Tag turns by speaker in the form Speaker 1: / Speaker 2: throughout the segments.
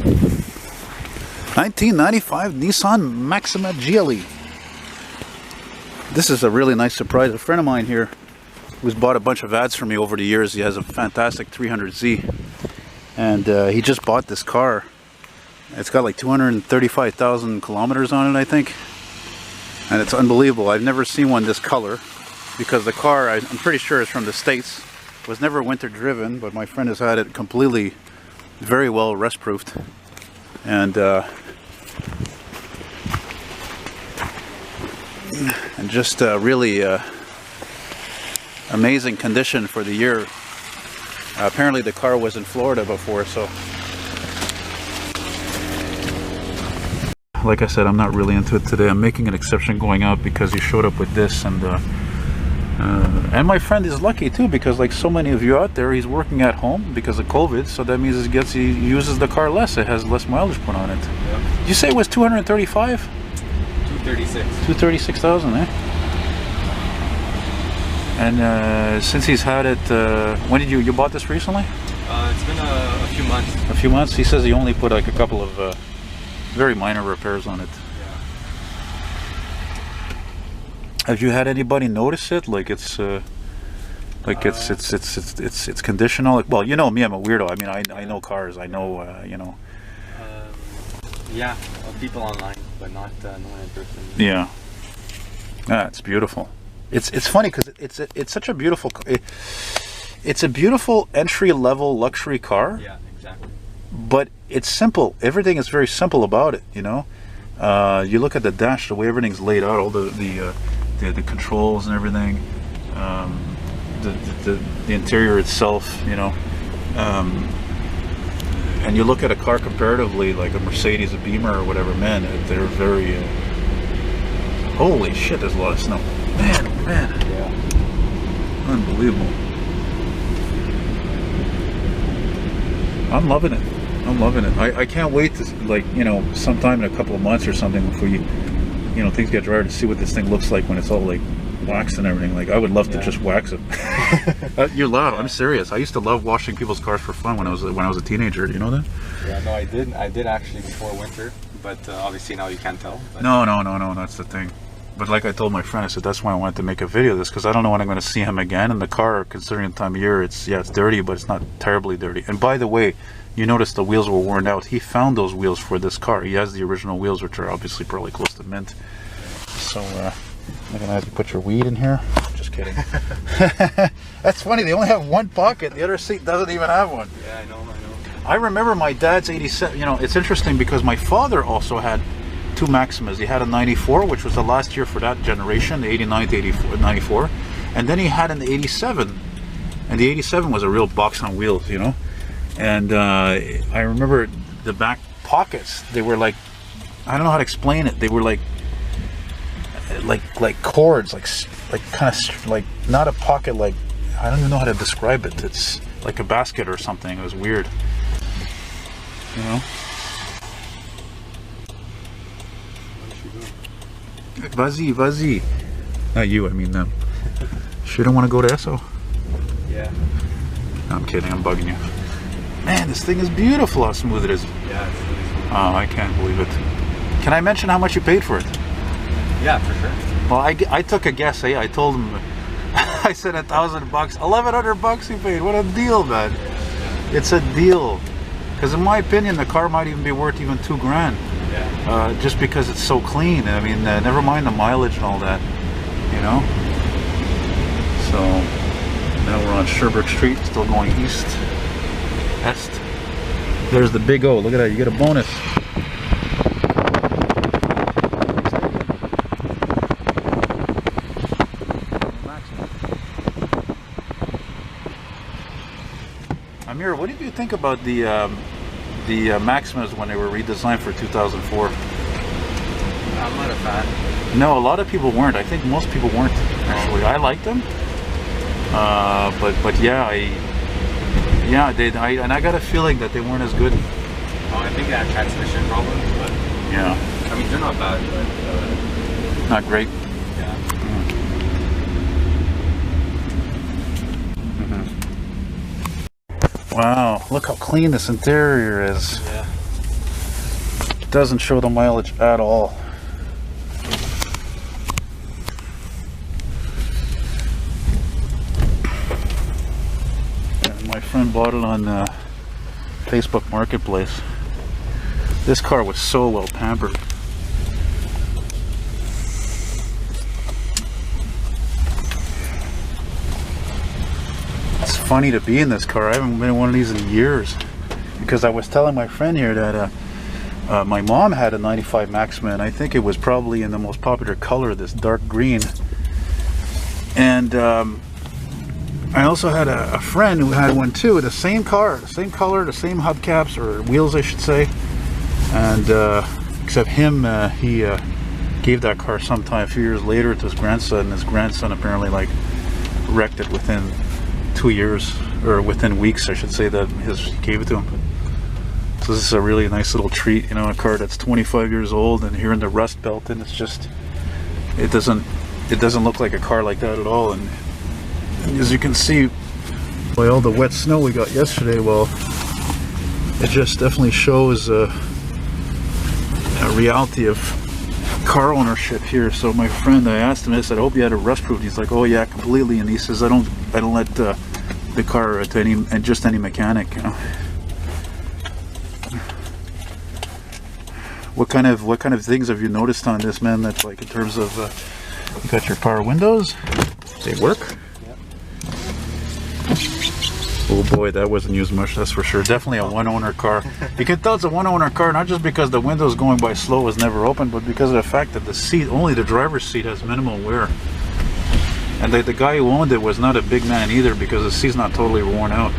Speaker 1: 1995 Nissan Maxima GLE. This is a really nice surprise. A friend of mine here who's bought a bunch of ads for me over the years, he has a fantastic 300Z, and he just bought this car. It's got like 235,000 kilometers on it, I think, and it's unbelievable. I've never seen one this color, because the car, I'm pretty sure, is from the States. Was never winter driven, but my friend has had it completely, very well rust proofed, and just really amazing condition for the year. Apparently the car was in Florida before, so like I said, I'm not really into it today. I'm making an exception going out because he showed up with this, and my friend is lucky too, because like so many of you out there, he's working at home because of COVID, so that means he uses the car less. It has less mileage put on it. Yep. Did you say it was 235?
Speaker 2: 236.
Speaker 1: 236,000, eh? And since he's had it, when did you bought this recently?
Speaker 2: It's been a few months.
Speaker 1: A few months? He says he only put like a couple of very minor repairs on it.
Speaker 2: Yeah.
Speaker 1: Have you had anybody notice it? Like it's it's conditional. Like, well, you know me, I'm a weirdo. I mean, I know cars. I know you know.
Speaker 2: Yeah, people online, but not no one in person.
Speaker 1: Yeah. Ah, it's beautiful. It's funny because it's such a beautiful. It's a beautiful entry-level luxury car.
Speaker 2: Yeah, exactly.
Speaker 1: But it's simple. Everything is very simple about it. You know, you look at the dash, the way everything's laid out, all the controls and everything, the interior itself. You know, and you look at a car comparatively, like a Mercedes, a Beamer, or whatever. Man, they're very. Holy shit! There's a lot of snow. Man, oh man. Yeah. Unbelievable. I'm loving it. I'm loving it. I can't wait to, like, you know, sometime in a couple of months or something before you know, things get drier, to see what this thing looks like when it's all like waxed and everything. Like, I would love to just wax it. You're loud. I'm serious. I used to love washing people's cars for fun when I was a teenager. Do you know that?
Speaker 2: Yeah, no, I did actually before winter, but obviously now you can't tell. But...
Speaker 1: No. That's the thing. But like I told my friend, I said that's why I wanted to make a video of this, because I don't know when I'm going to see him again. And the car, considering the time of year, it's dirty, but it's not terribly dirty. And by the way, you notice the wheels were worn out. He found those wheels for this car. He has the original wheels, which are obviously probably close to mint. So I'm going to have you put your weed in here. Just kidding. That's funny. They only have one pocket. The other seat doesn't even have one.
Speaker 2: Yeah, I know.
Speaker 1: I remember my dad's 87. You know, it's interesting because my father also had two Maximas. He had a 94, which was the last year for that generation, the 89 to 94. And then he had an 87. And the 87 was a real box on wheels, you know. And I remember the back pockets, they were like, I don't know how to explain it. They were like cords, like kind of like, not a pocket, like, I don't even know how to describe it. It's like a basket or something. It was weird, you know. Vas-y. Not you, I mean them. Sure don't want to go to Esso?
Speaker 2: Yeah.
Speaker 1: No, I'm kidding, I'm bugging you. Man, this thing is beautiful, how smooth it is.
Speaker 2: Yeah, it's really smooth.
Speaker 1: Oh, I can't believe it. Can I mention how much you paid for it?
Speaker 2: Yeah, for sure.
Speaker 1: Well, I took a guess, eh? I told him, I said $1,000, $1,100 he paid. What a deal, man. It's a deal. Because in my opinion, the car might even be worth even $2,000.
Speaker 2: Yeah.
Speaker 1: Just because it's so clean. I mean, never mind the mileage and all that, you know? So, now we're on Sherbrooke Street, still going east. Est. There's the big O. Look at that. You get a bonus. Amir, what did you think about the Maximas when they were redesigned for 2004?
Speaker 2: I'm not a fan.
Speaker 1: No, a lot of people weren't. I think most people weren't, actually. I liked them. But yeah, and I got a feeling that they weren't as good.
Speaker 2: Oh, I think they had transmission problems, but
Speaker 1: yeah.
Speaker 2: I mean, they're not bad, but
Speaker 1: not great.
Speaker 2: Yeah.
Speaker 1: Wow, look how clean this interior is.
Speaker 2: Yeah.
Speaker 1: doesn't show the mileage at all. And my friend bought it on Facebook Marketplace. This car was so well pampered. It's funny to be in this car. I haven't been in one of these in years, because I was telling my friend here that my mom had a 95 Maxima, and I think it was probably in the most popular color, this dark green. And I also had a friend who had one too, the same car, the same color, the same hubcaps, or wheels I should say. And except him, he gave that car sometime a few years later to his grandson, and his grandson apparently like wrecked it within 2 years, or within weeks I should say, that he gave it to him. So this is a really nice little treat, you know, a car that's 25 years old and here in the Rust Belt, and it's just, it doesn't look like a car like that at all. And as you can see by all the wet snow we got yesterday, well, it just definitely shows a reality of car ownership here. So my friend, I asked him, I said, I hope you had it rust proof. He's like, oh yeah, completely. And he says, I don't let the car to any mechanic, you know. What kind of things have you noticed on this, man? That's like in terms of you got your power windows, they work.
Speaker 2: Yep.
Speaker 1: Oh boy, that wasn't used much, that's for sure. Definitely a one-owner car. You can tell it's a one-owner car, not just because the windows going by slow was never open, but because of the fact that the seat, only the driver's seat, has minimal wear. And the guy who owned it was not a big man either, because the seat's not totally worn out,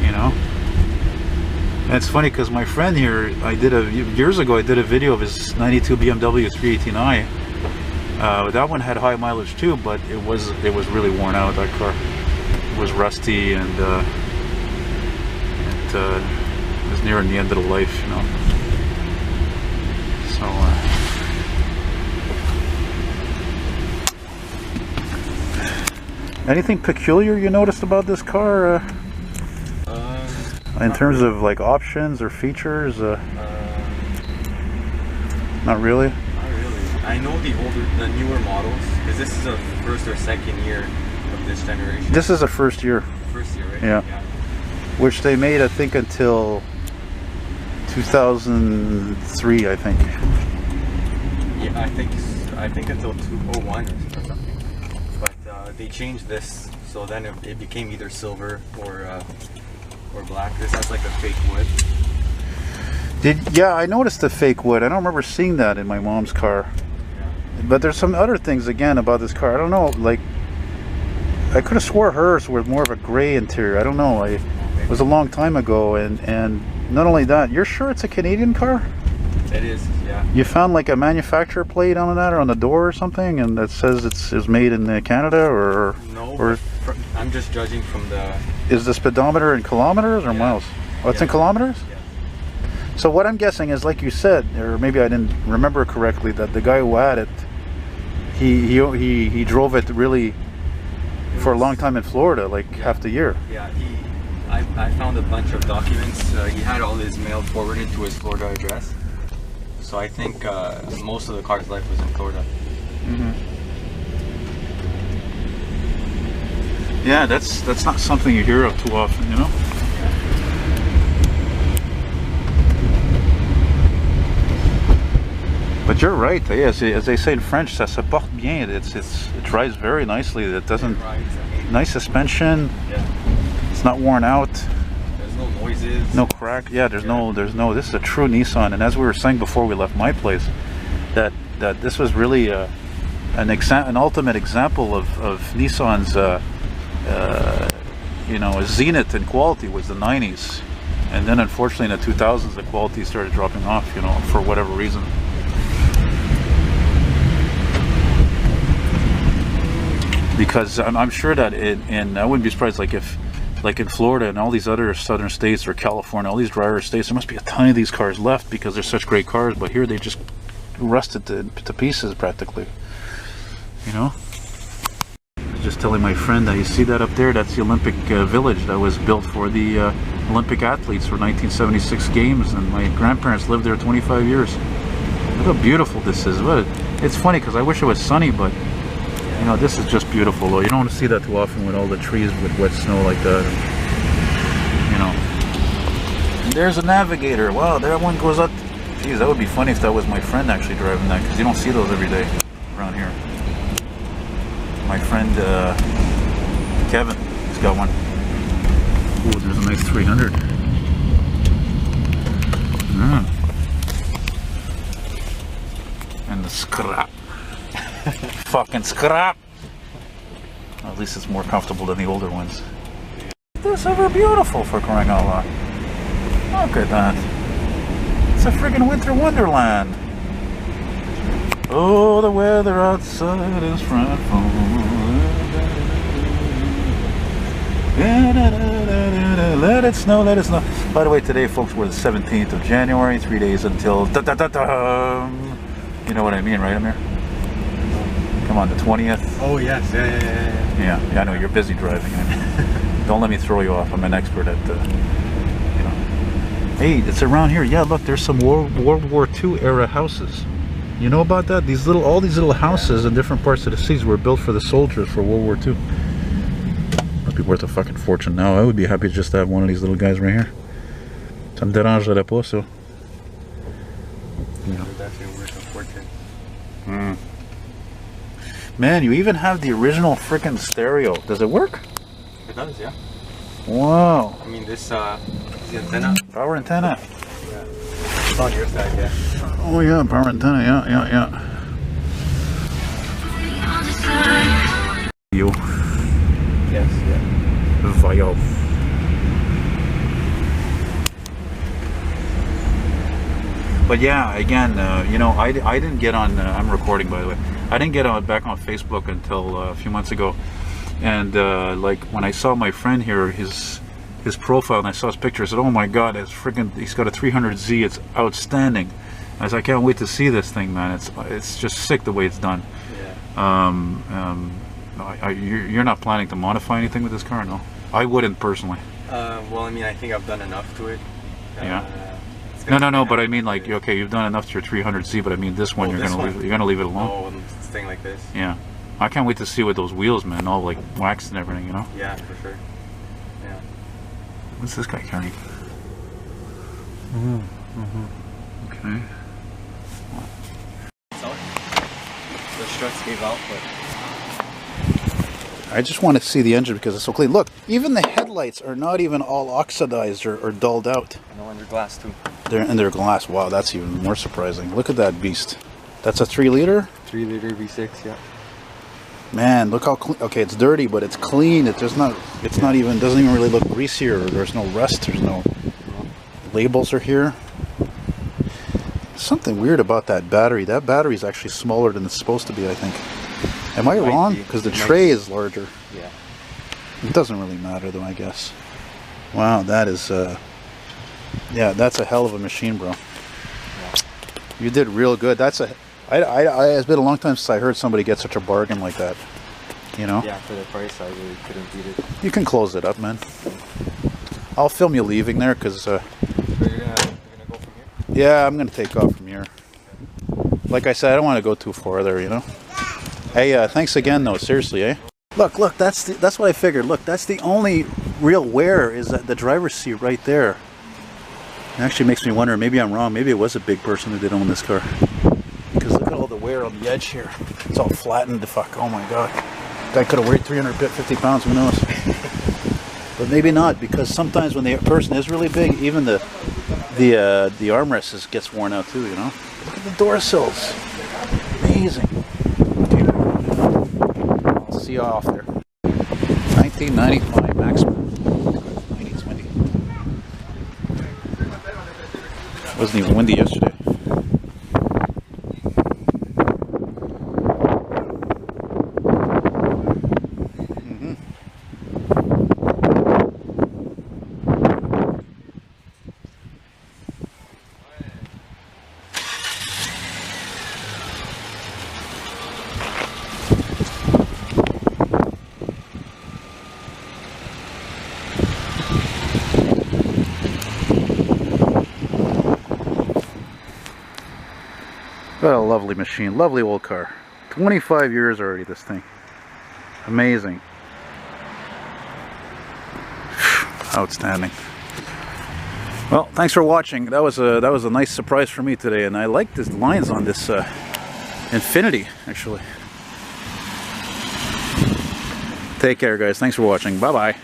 Speaker 1: you know. And it's funny because my friend here, years ago I did a video of his 92 BMW 318i. That one had high mileage too, but it was really worn out, that car. It was rusty, and it was nearing the end of the life, you know. So anything peculiar you noticed about this car? In terms of like options or features? Not really?
Speaker 2: Not really. I know the newer models, because this is a first or second year of this generation.
Speaker 1: This is a first year.
Speaker 2: First year, right?
Speaker 1: Yeah. Which they made, I think, until 2003, I think.
Speaker 2: Yeah, I think until 2001 or something. But they changed this, so then it became either silver or black. This has like a fake wood.
Speaker 1: Yeah, I noticed the fake wood. I don't remember seeing that in my mom's car.
Speaker 2: Yeah.
Speaker 1: But there's some other things again about this car. I don't know, like I could have swore hers was more of a gray interior. I don't know. It was a long time ago, and not only that, you're sure it's a Canadian car?
Speaker 2: It is, yeah.
Speaker 1: You found like a manufacturer plate on that, or on the door or something, and that says it's made in Canada, or
Speaker 2: no?
Speaker 1: Or
Speaker 2: I'm just judging from the.
Speaker 1: Is the speedometer in kilometers or miles? Oh, it's in kilometers?
Speaker 2: Yeah.
Speaker 1: So what I'm guessing is, like you said, or maybe I didn't remember correctly, that the guy who had it, he drove it really for a long time in Florida, like half the year.
Speaker 2: Yeah, I found a bunch of documents. He had all his mail forwarded to his Florida address. So I think most of the car's life was in Florida.
Speaker 1: Mm-hmm. Yeah, that's not something you hear of too often, you know. But you're right. Yes, as they say in French, ça se porte bien. It drives very nicely. It doesn't. Nice suspension.
Speaker 2: Yeah.
Speaker 1: It's not worn out.
Speaker 2: There's no noises.
Speaker 1: No crack. Yeah, there's no. This is a true Nissan. And as we were saying before we left my place, that this was really an ultimate example of Nissan's. You know, zenith in quality was the 90s, and then unfortunately in the 2000s the quality started dropping off, you know, for whatever reason. Because I'm sure that and I wouldn't be surprised, like if like in Florida and all these other southern states, or California, all these drier states, there must be a ton of these cars left because they're such great cars, but here they just rusted to pieces practically, you know. just telling my friend that you see that up there, that's the Olympic village that was built for the Olympic athletes for 1976 games, and my grandparents lived there 25 years. Look how beautiful this is. It's funny because I wish it was sunny, but you know, this is just beautiful though. You don't want to see that too often with all the trees with wet snow like that. You know. And there's a navigator. Wow, there one goes up. Geez, that would be funny if that was my friend actually driving that, because you don't see those every day around here. My friend Kevin, he's got one. Ooh, there's a nice 300. And the scrap. Fucking scrap. Well, at least it's more comfortable than the older ones. This ever beautiful, for crying out loud. Look at that. It's a friggin' winter wonderland. Oh, the weather outside is frightful. Let it snow, let it snow. By the way, today, folks, we're the 17th of January. 3 days until you know what I mean, right, Amir? Come on, the 20th.
Speaker 2: Oh yes, yeah.
Speaker 1: Yeah, I know you're busy driving. Don't let me throw you off. I'm an expert at you know. Hey, it's around here. Yeah, look, there's some World War II era houses. You know about that? All these little houses in different parts of the cities were built for the soldiers for World War II. Must be worth a fucking fortune now. I would be happy just to have one of these little guys right here. Ça me dérangerait pas, so.
Speaker 2: Yeah. Definitely worth a fortune.
Speaker 1: Man, you even have the original freaking stereo. Does it work?
Speaker 2: It does, yeah.
Speaker 1: Wow.
Speaker 2: I mean, this is the antenna.
Speaker 1: Power antenna.
Speaker 2: Yeah. It's on your side, yeah.
Speaker 1: Oh yeah, power antenna. Yeah. You.
Speaker 2: Yes, yeah.
Speaker 1: Vio. But yeah, again, you know, I didn't get on. I'm recording, by the way. I didn't get back on Facebook until a few months ago, and like when I saw my friend here, his profile, and I saw his picture, I said, "Oh my God, it's freaking! He's got a 300Z. It's outstanding." I said, "I can't wait to see this thing, man. It's just sick the way it's done."
Speaker 2: Yeah.
Speaker 1: You're not planning to modify anything with this car, no? I wouldn't personally.
Speaker 2: Well, I mean, I think I've done enough to it.
Speaker 1: Yeah. No. But I mean, like, okay, you've done enough to your 300Z, but I mean, this one, you're gonna leave it alone.
Speaker 2: Oh, thing like this.
Speaker 1: Yeah. I can't wait to see with those wheels, man, all like waxed and everything, you know?
Speaker 2: Yeah, for sure. Yeah.
Speaker 1: What's this guy carrying? Okay.
Speaker 2: The struts gave out, but
Speaker 1: I just want to see the engine because it's so clean. Look, even the headlights are not even all oxidized or dulled out.
Speaker 2: no under glass too.
Speaker 1: They're glass. Wow, that's even more surprising. Look at that beast. That's a 3 liter?
Speaker 2: 3 liter V6, yeah.
Speaker 1: Man, look how clean. Okay, it's dirty, but it's clean. Doesn't even really look greasy, or there's no rust. There's no labels are here. Something weird about that battery. That battery is actually smaller than it's supposed to be, I think. Am I wrong? Because the tray is larger.
Speaker 2: Yeah.
Speaker 1: It doesn't really matter, though, I guess. Wow, that is, yeah, that's a hell of a machine, bro.
Speaker 2: Yeah.
Speaker 1: You did real good. It's been a long time since I heard somebody get such a bargain like that. You know?
Speaker 2: Yeah, for the price, I really couldn't beat it.
Speaker 1: You can close it up, man. I'll film you leaving there, because,
Speaker 2: So you're gonna go from here?
Speaker 1: yeah, I'm going to take off from here. Like I said, I don't want to go too far there, you know? Hey, thanks again, though. Seriously, eh? Look, that's what I figured. Look, that's the only real wear is that the driver's seat right there. It actually makes me wonder, maybe I'm wrong. Maybe it was a big person who did own this car. Because look at all the wear on the edge here. It's all flattened. Fuck, oh my God. Guy could have weighed 350 pounds, who knows? But maybe not, because sometimes when the person is really big, even the armrest gets worn out too, you know? Look at the door sills. Amazing. I'll see you off there. 1995 Maxima. 90/20. Wasn't even windy yesterday. What a lovely machine, lovely old car. 25 years already, this thing. Amazing. Outstanding. Well, thanks for watching. That was a nice surprise for me today, and I like the lines on this Infinity, actually. Take care, guys. Thanks for watching. Bye-bye.